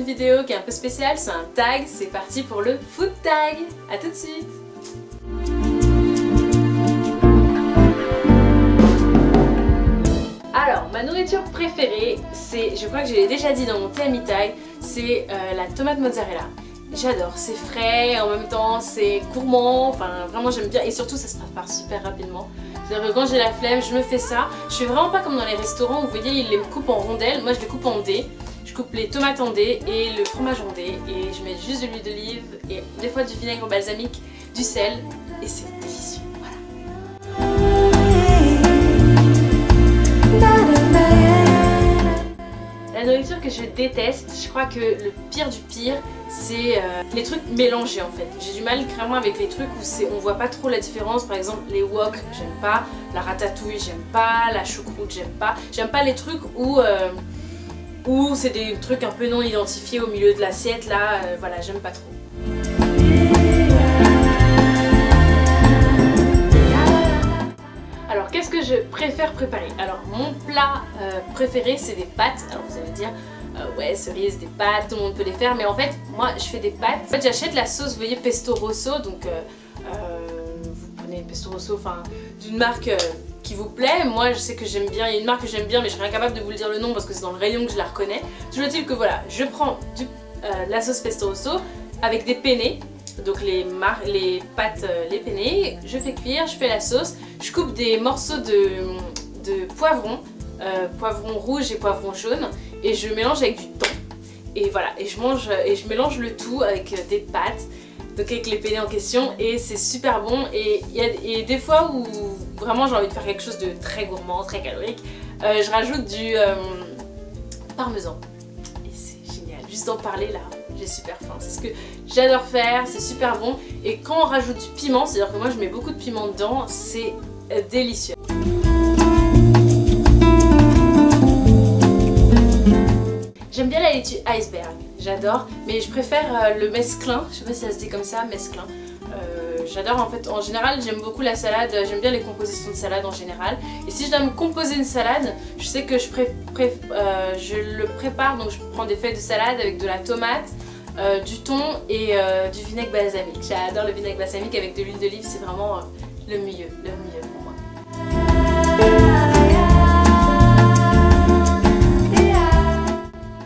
une vidéo qui est un peu spéciale, c'est un tag, c'est parti pour le food tag. A tout de suite. Alors, ma nourriture préférée, c'est, je crois que je l'ai déjà dit dans mon TMI tag, c'est la tomate mozzarella. J'adore, c'est frais, en même temps c'est gourmand, enfin vraiment j'aime bien et surtout ça se prépare super rapidement. C'est-à-dire que quand j'ai la flemme, je me fais ça. Je fais vraiment pas comme dans les restaurants où vous voyez ils les coupent en rondelles, moi je les coupe en dés. Je coupe les tomates en dés et le fromage en dés et je mets juste de l'huile d'olive et des fois du vinaigre balsamique, du sel et c'est délicieux, voilà. La nourriture que je déteste, je crois que le pire du pire, c'est les trucs mélangés en fait. J'ai du mal clairement avec les trucs où on voit pas trop la différence. Par exemple les wok, j'aime pas. La ratatouille, j'aime pas. La choucroute, j'aime pas. J'aime pas les trucs où c'est des trucs un peu non identifiés au milieu de l'assiette là. Voilà, j'aime pas trop. Alors qu'est-ce que je préfère préparer? Alors mon plat préféré c'est des pâtes. Alors vous allez me dire ouais cerise, des pâtes, tout le monde peut les faire, mais en fait moi je fais des pâtes. En fait j'achète la sauce, vous voyez, pesto rosso, donc vous prenez pesto rosso, enfin d'une marque qui vous plaît. Moi je sais que j'aime bien, il y a une marque que j'aime bien mais je serais incapable de vous le dire le nom parce que c'est dans le rayon que je la reconnais. Toujours est-il que voilà, je prends la sauce pesto rosso avec des penne. Donc les pâtes, les penne, je fais cuire, je fais la sauce, je coupe des morceaux de poivron, poivron rouge et poivron jaune et je mélange avec du thon. Et voilà, et je mélange le tout avec des pâtes, donc avec les penne en question et c'est super bon. Et il y a des fois où vraiment j'ai envie de faire quelque chose de très gourmand, très calorique, je rajoute du parmesan. Et c'est génial, juste d'en parler là. J'ai super faim, c'est ce que j'adore faire, c'est super bon et quand on rajoute du piment, c'est à dire que moi je mets beaucoup de piment dedans, c'est délicieux. J'aime bien la laitue iceberg, j'adore, mais je préfère le mesclun, je sais pas si ça se dit comme ça, mesclun. J'adore en fait, en général j'aime beaucoup la salade, j'aime bien les compositions de salade en général. Et si je dois me composer une salade, je sais que je le prépare, donc je prends des feuilles de salade avec de la tomate, du thon et du vinaigre balsamique. J'adore le vinaigre balsamique avec de l'huile d'olive, c'est vraiment le mieux pour moi.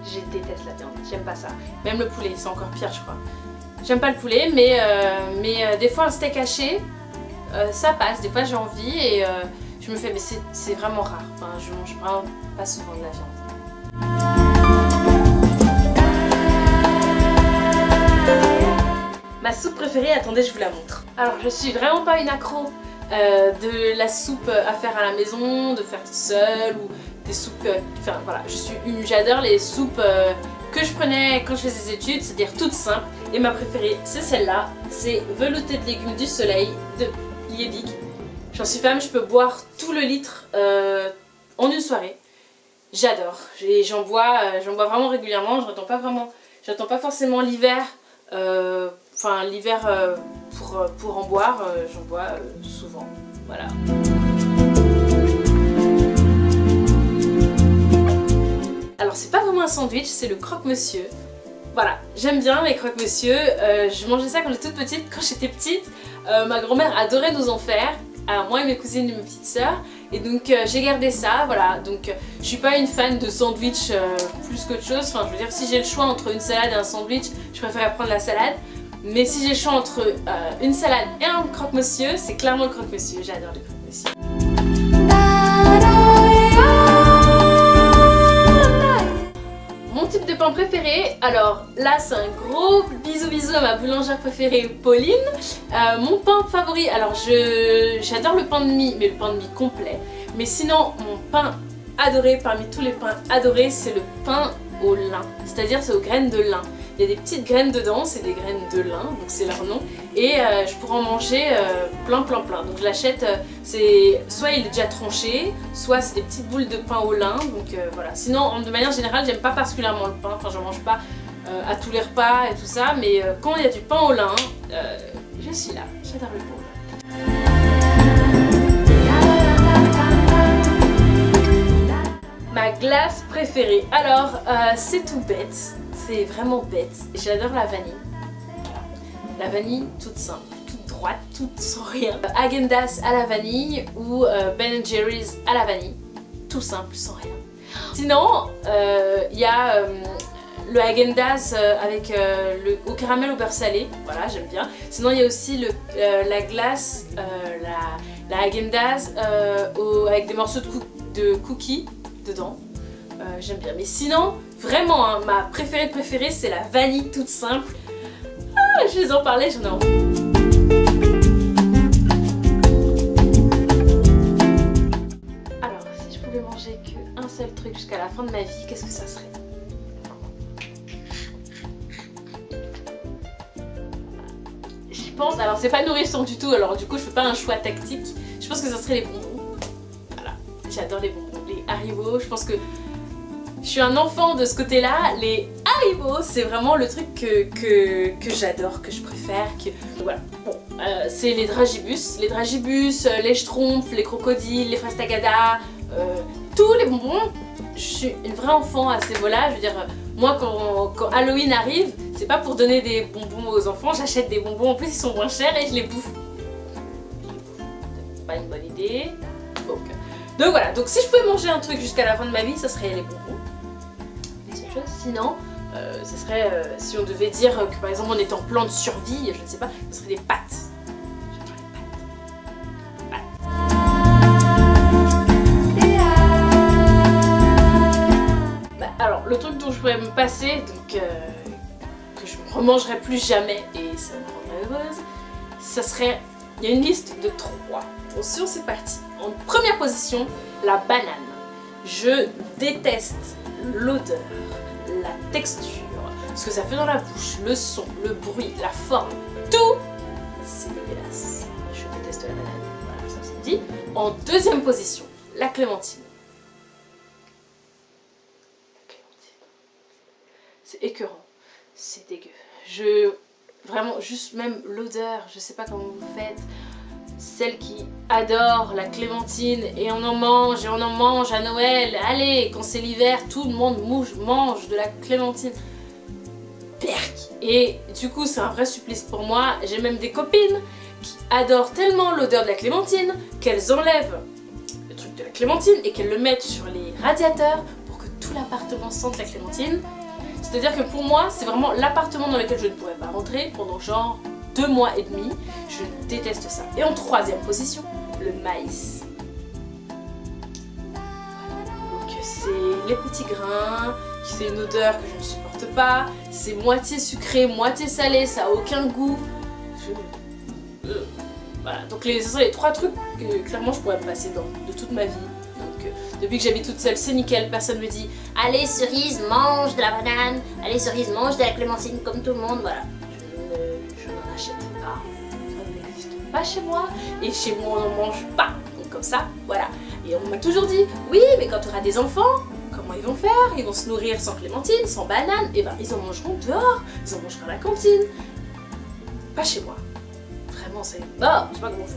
Je déteste la viande, j'aime pas ça. Même le poulet, c'est encore pire je crois. J'aime pas le poulet, mais des fois un steak haché, ça passe. Des fois j'ai envie et je me fais, mais c'est vraiment rare. Enfin, je mange vraiment pas souvent de la viande. Ma soupe préférée, attendez, je vous la montre. Alors, je suis vraiment pas une accro de la soupe à faire à la maison, de faire toute seule ou des soupes. Enfin voilà, j'adore les soupes que je prenais quand je faisais des études, c'est-à-dire toutes simples. Et ma préférée, c'est celle-là, c'est velouté de légumes du soleil de Liebig. J'en suis fan, je peux boire tout le litre en une soirée. J'adore, j'en bois vraiment régulièrement. J'attends pas forcément l'hiver, enfin l'hiver pour en boire, j'en bois souvent. Voilà. Alors c'est pas vraiment un sandwich, c'est le croque-monsieur. Voilà, j'aime bien les croque-monsieur, je mangeais ça quand j'étais toute petite. Quand j'étais petite, ma grand-mère adorait nous en faire, à moi et mes cousines et mes petites sœurs. Et donc j'ai gardé ça, voilà. Donc je suis pas une fan de sandwich plus qu'autre chose. Enfin je veux dire, si j'ai le choix entre une salade et un sandwich, je préfère prendre la salade. Mais si j'ai le choix entre une salade et un croque-monsieur, c'est clairement le croque-monsieur, j'adore les croque-monsieur. Mon type de pain préféré, alors là c'est un gros bisou à ma boulangère préférée Pauline. Mon pain favori, alors j'adore le pain de mie, mais le pain de mie complet. Mais sinon mon pain adoré parmi tous les pains adorés, c'est le pain au lin, c'est-à-dire c'est aux graines de lin. Il y a des petites graines dedans, c'est des graines de lin, donc c'est leur nom. Et je pourrais en manger plein. Donc je l'achète, soit il est déjà tranché, soit c'est des petites boules de pain au lin. Donc voilà. Sinon, de manière générale, j'aime pas particulièrement le pain. Enfin, j'en mange pas à tous les repas et tout ça. Mais quand il y a du pain au lin, je suis là. J'adore le pain au lin. Ma glace préférée. Alors, c'est tout bête. c'est vraiment bête. J'adore la vanille. La vanille toute simple, toute droite, toute sans rien. Häagen-Dazs à la vanille ou Ben Jerry's à la vanille. Tout simple, sans rien. Sinon, il y a le Häagen-Dazs avec au caramel au beurre salé. Voilà, j'aime bien. Sinon, il y a aussi la glace, la Häagen-Dazs avec des morceaux de cookies dedans. J'aime bien. Mais sinon, vraiment, hein, ma préférée, c'est la vanille toute simple. Ah, je vais en parler, j'en ai envie. Alors, si je pouvais manger qu'un seul truc jusqu'à la fin de ma vie, qu'est-ce que ça serait? Je pense, alors c'est pas nourrissant du tout, alors du coup je fais pas un choix tactique. Je pense que ça serait les bonbons. Voilà, j'adore les bonbons, les Haribo. Je pense que je suis un enfant de ce côté-là. Les Haribo, c'est vraiment le truc que j'adore, que je préfère. Voilà. Bon, c'est les dragibus, les schtroumpfs, les crocodiles, les fraises tagada, tous les bonbons. Je suis une vraie enfant à ces niveaux-là. Je veux dire, moi quand Halloween arrive, c'est pas pour donner des bonbons aux enfants, j'achète des bonbons, en plus ils sont moins chers et je les bouffe. Pas une bonne idée. Donc voilà, donc si je pouvais manger un truc jusqu'à la fin de ma vie, ça serait les bonbons. Sinon, ce serait, si on devait dire que par exemple on est en plan de survie, je ne sais pas, ce serait des pâtes. J'adore les pâtes. Alors, le truc dont je pourrais me passer, donc que je ne remangerai plus jamais, et ça me rendrait heureuse, ça serait, il y a une liste de 3. Attention, c'est parti. En première position, la banane. Je déteste l'odeur, la texture, ce que ça fait dans la bouche, le son, le bruit, la forme, tout, c'est dégueulasse. Je déteste la banane, voilà, ça c'est dit. En deuxième position, la clémentine. C'est écœurant, c'est dégueu. Vraiment, juste même l'odeur, je sais pas comment vous faites. Celles qui adorent la clémentine et on en mange à Noël. Allez, quand c'est l'hiver, tout le monde mange de la clémentine. Perc. Et du coup, c'est un vrai supplice pour moi. J'ai même des copines qui adorent tellement l'odeur de la clémentine qu'elles enlèvent le truc de la clémentine et qu'elles le mettent sur les radiateurs pour que tout l'appartement sente la clémentine. C'est-à-dire que pour moi, c'est vraiment l'appartement dans lequel je ne pourrais pas rentrer pendant genre 2 mois et demi. Je déteste ça. Et en troisième position, le maïs. Donc c'est les petits grains, c'est une odeur que je ne supporte pas. C'est moitié sucré, moitié salé, ça a aucun goût. Voilà, donc ce sont les 3 trucs que clairement je pourrais me passer de toute ma vie. Depuis que j'habite toute seule, c'est nickel, personne me dit « Allez cerise, mange de la banane, allez cerise, mange de la clémentine comme tout le monde », voilà. Je n'en achète pas, ça n'existe pas chez moi, et chez moi on n'en mange pas, donc comme ça, voilà. Et on m'a toujours dit « Oui, mais quand tu auras des enfants, comment ils vont faire? Ils vont se nourrir sans clémentine, sans banane, et ben ils en mangeront dehors, ils en mangeront à la cantine. » Pas chez moi. Vraiment, c'est... Oh, je sais pas comment ça...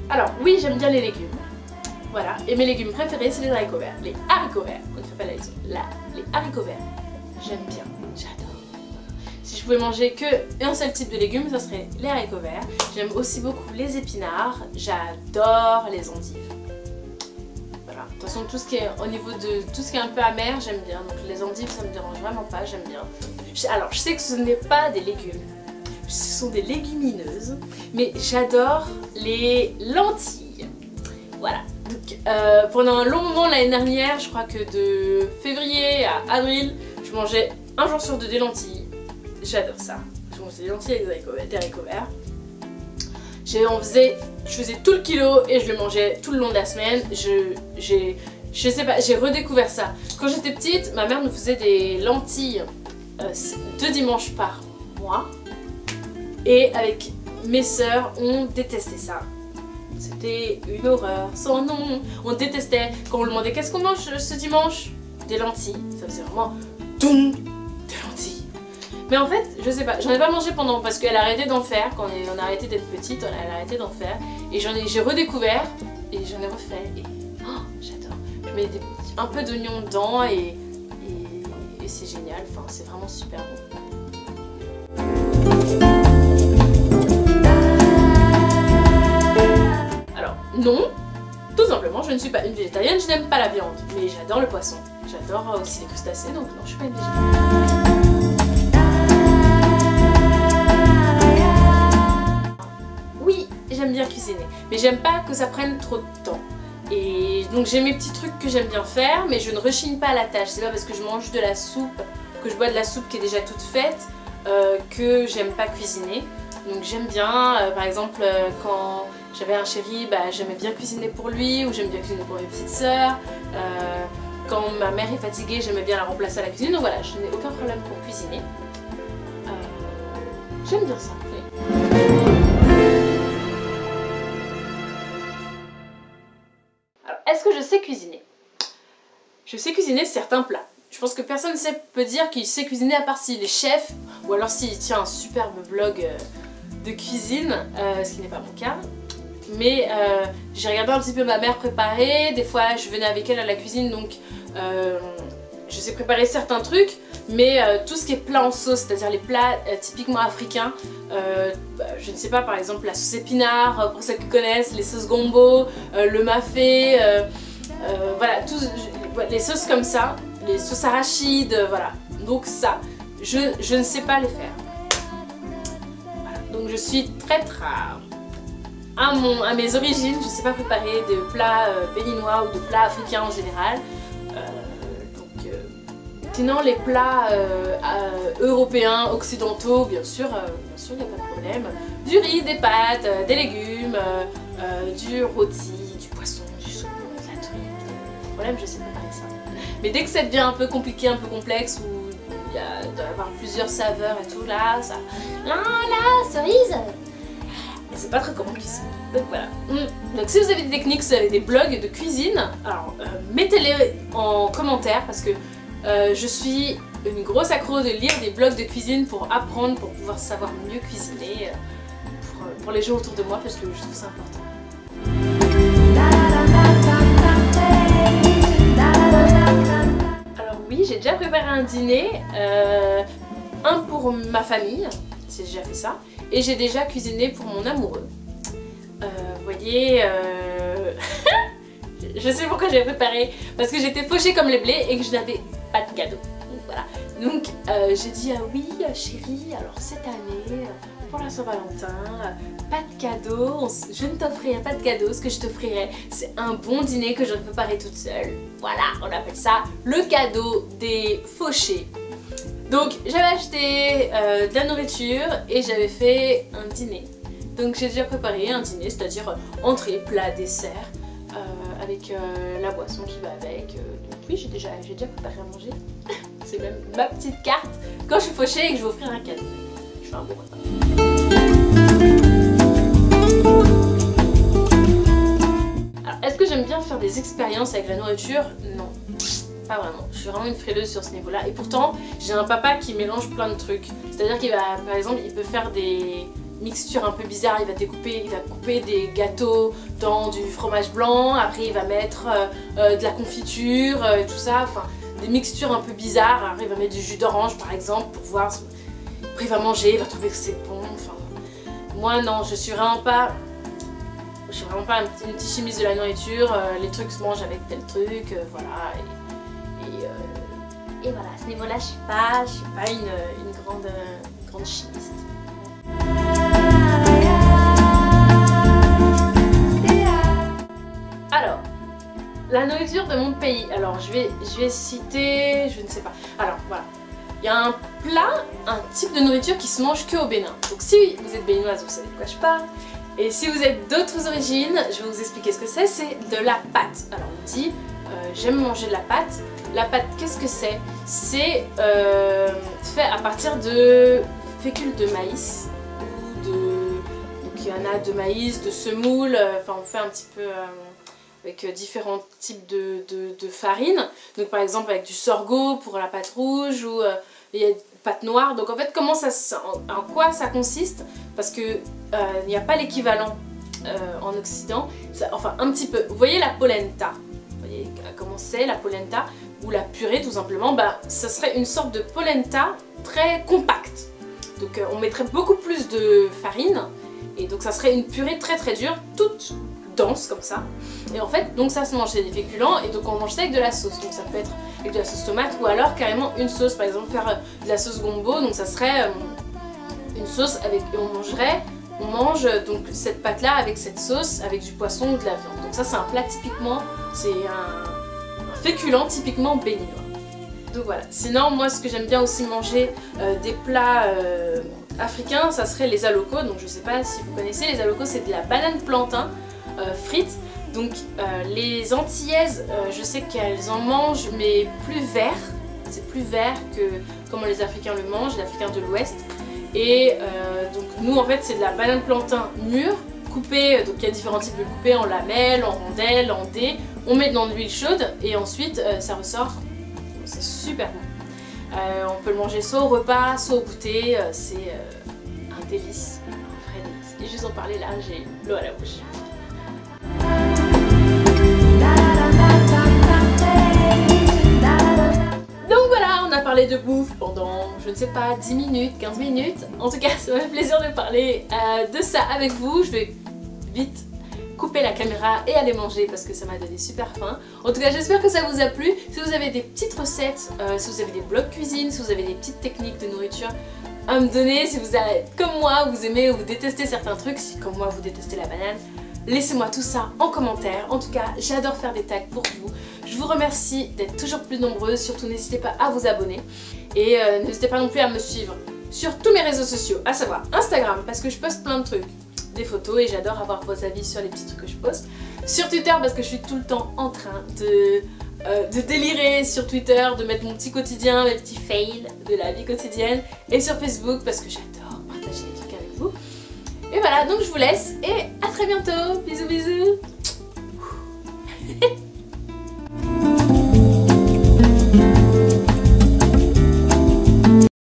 Alors oui, j'aime bien les légumes, voilà, et mes légumes préférés c'est les haricots verts, les haricots verts, on ne fait pas la liaison, là, les haricots verts, j'aime bien, j'adore. Si je pouvais manger qu'un seul type de légumes, ça serait les haricots verts. J'aime aussi beaucoup les épinards, j'adore les endives. Voilà, de toute façon tout ce qui est au niveau de tout ce qui est un peu amer, j'aime bien, donc les endives ça me dérange vraiment pas, j'aime bien. Alors je sais que ce n'est pas des légumes. Ce sont des légumineuses, mais j'adore les lentilles. Voilà. Donc, pendant un long moment l'année dernière, je crois que de février à avril, je mangeais un jour sur 2 des lentilles. J'adore ça. Je mangeais des lentilles avec des haricots verts. Je faisais tout le kilo et je le mangeais tout le long de la semaine. Je sais pas, j'ai redécouvert ça. Quand j'étais petite, ma mère nous faisait des lentilles 2 dimanches par mois. Et avec mes sœurs, on détestait ça. C'était une horreur sans nom. On détestait. Quand on lui demandait qu'est-ce qu'on mange ce dimanche, des lentilles. Ça faisait vraiment doum, des lentilles. Mais en fait, je sais pas, j'en ai pas mangé pendant parce qu'elle a arrêté d'en faire. Quand on a arrêté d'être petite, elle a arrêté d'en faire. Et j'ai redécouvert et j'en ai refait. Et oh, j'adore. mets un peu d'oignon dedans et c'est génial, enfin c'est vraiment super bon. Alors non, tout simplement je ne suis pas une végétarienne, je n'aime pas la viande, mais j'adore le poisson. J'adore aussi les crustacés, donc non je suis pas une végétarienne. Oui, j'aime bien cuisiner, mais j'aime pas que ça prenne trop de temps. Et donc j'ai mes petits trucs que j'aime bien faire, mais je ne rechigne pas à la tâche. C'est pas parce que je mange de la soupe, que je bois de la soupe qui est déjà toute faite, que j'aime pas cuisiner. Donc j'aime bien, par exemple quand j'avais un chéri, bah, j'aimais bien cuisiner pour lui, ou j'aime bien cuisiner pour mes petites sœurs. Quand ma mère est fatiguée, j'aimais bien la remplacer à la cuisine. Donc voilà, je n'ai aucun problème pour cuisiner. J'aime bien ça, oui. Est-ce que je sais cuisiner? Je sais cuisiner certains plats. Je pense que personne ne peut dire qu'il sait cuisiner à part s'il est chef ou alors s'il tient un superbe blog de cuisine, ce qui n'est pas mon cas. Mais j'ai regardé un petit peu ma mère préparer, des fois je venais avec elle à la cuisine donc je sais préparer certains trucs, mais tout ce qui est plat en sauce, c'est-à-dire les plats typiquement africains, je ne sais pas, par exemple la sauce épinard, pour ceux qui connaissent, les sauces gombo, le mafé, voilà, les sauces comme ça, les sauces arachides, voilà, donc ça, je ne sais pas les faire. Voilà. Donc je suis traître à mes origines, je ne sais pas préparer de plats béninois ou de plats africains en général. Sinon les plats européens, occidentaux, bien sûr, il n'y a pas de problème. Du riz, des pâtes, des légumes, du rôti, du poisson, du saumon, de la truite. Le problème, je sais préparer ça. Mais dès que ça devient un peu compliqué, un peu complexe, où il doit y avoir plusieurs saveurs et tout, là, ça... La cerise, c'est pas très comment cuisiner. Donc voilà. Donc si vous avez des techniques, si vous avez des blogs de cuisine, alors mettez-les en commentaire parce que je suis une grosse accro de lire des blogs de cuisine pour apprendre, pour pouvoir savoir mieux cuisiner pour les gens autour de moi parce que je trouve ça important. Alors oui, j'ai déjà préparé un dîner, un pour ma famille, j'ai déjà fait ça, et j'ai déjà cuisiné pour mon amoureux. Vous voyez, je sais pourquoi j'ai préparé, parce que j'étais fauchée comme les blés et que je n'avais pas de cadeau. Donc voilà. Donc j'ai dit ah oui chérie, alors cette année pour la Saint-Valentin, pas de cadeau, je ne t'offrirai pas de cadeau, ce que je t'offrirai c'est un bon dîner que j'aurais préparé toute seule. Voilà, on appelle ça le cadeau des fauchés. Donc j'avais acheté de la nourriture et j'avais fait un dîner. Donc j'ai déjà préparé un dîner, c'est-à-dire entrée, plat, dessert, avec la boisson qui va avec. Donc oui, j'ai déjà préparé à manger. C'est même ma petite carte quand je suis fauchée et que je vais offrir un cadeau. Je fais un bon repas. Alors, est-ce que j'aime bien faire des expériences avec la nourriture? Non, pas vraiment. Je suis vraiment une frileuse sur ce niveau-là. Et pourtant, j'ai un papa qui mélange plein de trucs. C'est-à-dire qu'il va, par exemple, il peut faire des mixture un peu bizarre, il va couper des gâteaux dans du fromage blanc, après il va mettre de la confiture, tout ça, enfin des mixtures un peu bizarres, après il va mettre du jus d'orange par exemple pour voir, après il va manger, il va trouver que c'est bon, enfin moi non, je suis vraiment pas une petite chimiste de la nourriture, les trucs se mangent avec tel truc, voilà, et voilà, à ce niveau là je suis pas une grande chimiste. Alors, la nourriture de mon pays, alors je vais citer, je ne sais pas, alors voilà, il y a un plat, un type de nourriture qui se mange que au Bénin. Donc si vous êtes béninoise, vous savez de quoi je parle, et si vous êtes d'autres origines, je vais vous expliquer ce que c'est de la pâte. Alors on dit, j'aime manger de la pâte. La pâte, qu'est-ce que c'est? C'est fait à partir de fécule de maïs, ou donc il y en a de maïs, de semoule, enfin on fait un petit peu avec différents types de farine. Donc par exemple avec du sorgho pour la pâte rouge, ou il y a pâte noire. Donc en fait en quoi ça consiste? Parce que il n'y a pas l'équivalent en Occident, enfin un petit peu. Vous voyez la polenta? Vous voyez et comment c'est la polenta ou la purée tout simplement, bah ça serait une sorte de polenta très compacte. Donc on mettrait beaucoup plus de farine et donc ça serait une purée très très dure, toute dense comme ça. Et en fait donc ça se mange, c'est des féculents et donc on mange ça avec de la sauce. Donc ça peut être avec de la sauce tomate ou alors carrément une sauce, par exemple faire de la sauce gombo, donc ça serait une sauce avec, et on mange donc cette pâte là avec cette sauce, avec du poisson ou de la viande. Donc ça c'est un plat typiquement, c'est un féculent typiquement béninois. Donc voilà, sinon moi ce que j'aime bien aussi manger des plats africains, ça serait les alocos. Donc je sais pas si vous connaissez, les alocos c'est de la banane plantain frites. Donc les antillaises, je sais qu'elles en mangent mais plus vert, c'est plus vert que comment les Africains le mangent, les Africains de l'Ouest. Et donc nous en fait c'est de la banane plantain mûre, coupée, donc il y a différents types de coupés, en lamelles, en rondelles, en dés. On met dans de l'huile chaude et ensuite ça ressort, c'est super bon. On peut le manger soit au repas, soit au goûter, c'est un délice, un vrai délice. Et juste en parler là, j'ai l'eau à la bouche. Parler de bouffe pendant, je ne sais pas, 10 minutes, 15 minutes. En tout cas, ça m'a fait plaisir de parler de ça avec vous. Je vais vite couper la caméra et aller manger parce que ça m'a donné super faim. En tout cas, j'espère que ça vous a plu. Si vous avez des petites recettes, si vous avez des blogs cuisine, si vous avez des petites techniques de nourriture à me donner, si vous avez, comme moi, vous aimez ou vous détestez certains trucs, si comme moi vous détestez la banane, laissez-moi tout ça en commentaire. En tout cas, j'adore faire des tags pour vous. Je vous remercie d'être toujours plus nombreuses, surtout n'hésitez pas à vous abonner et n'hésitez pas non plus à me suivre sur tous mes réseaux sociaux, à savoir Instagram parce que je poste plein de trucs, des photos et j'adore avoir vos avis sur les petits trucs que je poste, sur Twitter parce que je suis tout le temps en train de délirer sur Twitter, de mettre mon petit quotidien, mes petits fails de la vie quotidienne et sur Facebook parce que j'adore partager des trucs avec vous. Et voilà, donc je vous laisse et à très bientôt, bisous bisous.